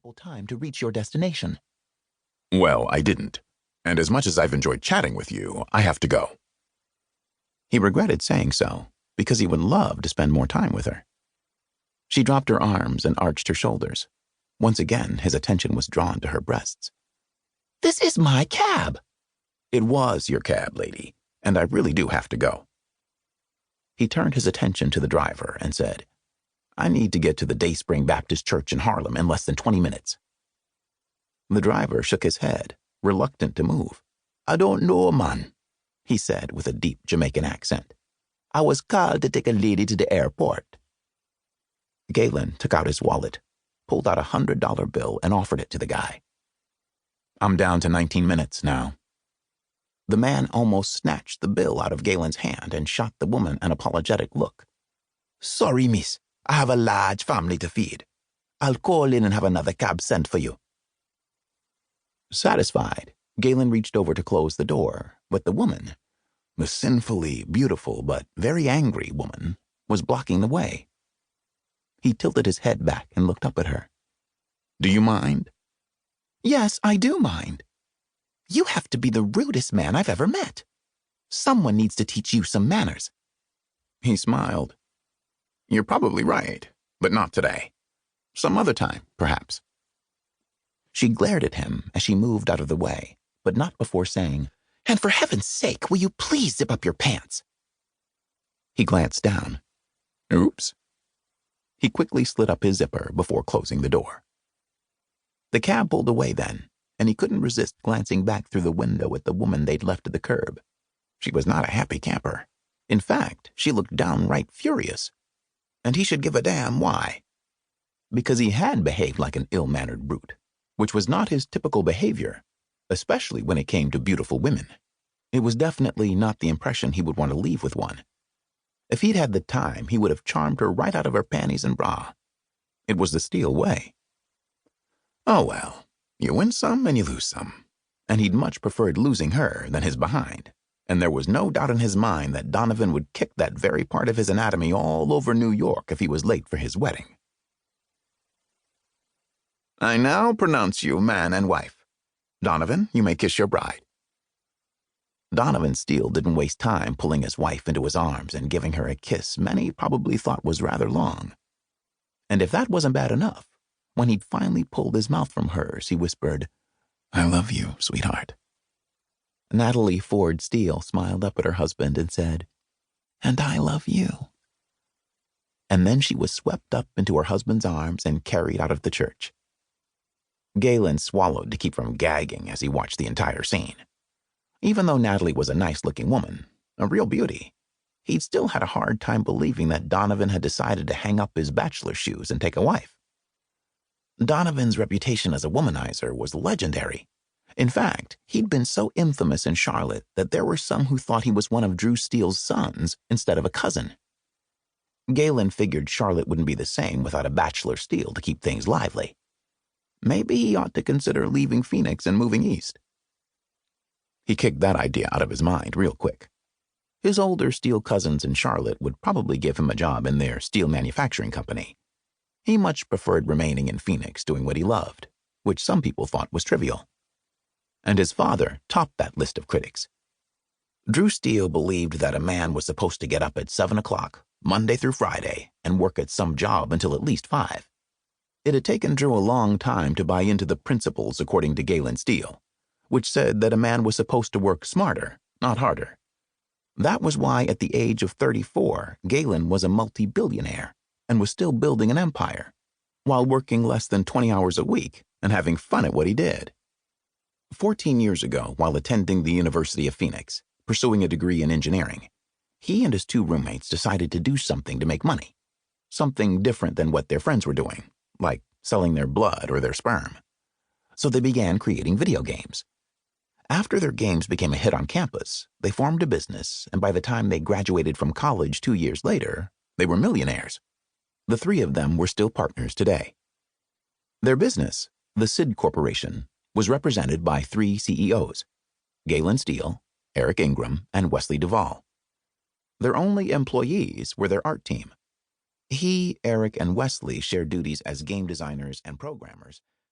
ample time to reach your destination. Well, I didn't. And as much as I've enjoyed chatting with you, I have to go. He regretted saying so, because he would love to spend more time with her. She dropped her arms and arched her shoulders. Once again, his attention was drawn to her breasts. "This is my cab." "It was your cab, lady, and I really do have to go." He turned his attention to the driver and said, "I need to get to the Dayspring Baptist Church in Harlem in less than 20 minutes. The driver shook his head, reluctant to move. "I don't know, man," he said with a deep Jamaican accent. "I was called to take a lady to the airport." Galen took out his wallet, pulled out a $100 bill, and offered it to the guy. "I'm down to 19 minutes now." The man almost snatched the bill out of Galen's hand and shot the woman an apologetic look. "Sorry, miss. I have a large family to feed. I'll call in and have another cab sent for you." Satisfied, Galen reached over to close the door, but the woman, the sinfully beautiful but very angry woman, was blocking the way. He tilted his head back and looked up at her. "Do you mind?" "Yes, I do mind. You have to be the rudest man I've ever met. Someone needs to teach you some manners." He smiled. "You're probably right, but not today. Some other time, perhaps." She glared at him as she moved out of the way, but not before saying, "And for heaven's sake, will you please zip up your pants?" He glanced down. "Oops." He quickly slid up his zipper before closing the door. The cab pulled away then, and he couldn't resist glancing back through the window at the woman they'd left at the curb. She was not a happy camper. In fact, she looked downright furious. And he should give a damn why. Because he had behaved like an ill-mannered brute, which was not his typical behavior, especially when it came to beautiful women. It was definitely not the impression he would want to leave with one. If he'd had the time, he would have charmed her right out of her panties and bra. It was the Steele way. Oh well, you win some and you lose some. And he'd much preferred losing her than his behind. And there was no doubt in his mind that Donovan would kick that very part of his anatomy all over New York if he was late for his wedding. "I now pronounce you man and wife. Donovan, you may kiss your bride." Donovan Steele didn't waste time pulling his wife into his arms and giving her a kiss many probably thought was rather long. And if that wasn't bad enough, when he'd finally pulled his mouth from hers, he whispered, "I love you, sweetheart." Natalie Ford Steele smiled up at her husband and said, "And I love you." And then she was swept up into her husband's arms and carried out of the church. Galen swallowed to keep from gagging as he watched the entire scene. Even though Natalie was a nice-looking woman, a real beauty, he'd still had a hard time believing that Donovan had decided to hang up his bachelor shoes and take a wife. Donovan's reputation as a womanizer was legendary. In fact, he'd been so infamous in Charlotte that there were some who thought he was one of Drew Steele's sons instead of a cousin. Galen figured Charlotte wouldn't be the same without a bachelor Steele to keep things lively. Maybe he ought to consider leaving Phoenix and moving east. He kicked that idea out of his mind real quick. His older Steele cousins in Charlotte would probably give him a job in their steel manufacturing company. He much preferred remaining in Phoenix doing what he loved, which some people thought was trivial. And his father topped that list of critics. Drew Steele believed that a man was supposed to get up at 7 o'clock, Monday through Friday, and work at some job until at least 5. It had taken Drew a long time to buy into the principles according to Galen Steele, which said that a man was supposed to work smarter, not harder. That was why at the age of 34, Galen was a multi-billionaire and was still building an empire, while working less than 20 hours a week and having fun at what he did. 14 years ago, while attending the University of Phoenix, pursuing a degree in engineering, he and his 2 roommates decided to do something to make money, something different than what their friends were doing, like selling their blood or their sperm. So they began creating video games. After their games became a hit on campus, they formed a business, and by the time they graduated from college 2 years later, they were millionaires. The 3 of them were still partners today. Their business, the Sid Corporation, was represented by 3 CEOs, Galen Steele, Eric Ingram, and Wesley Duvall. Their only employees were their art team. He, Eric, and Wesley shared duties as game designers and programmers,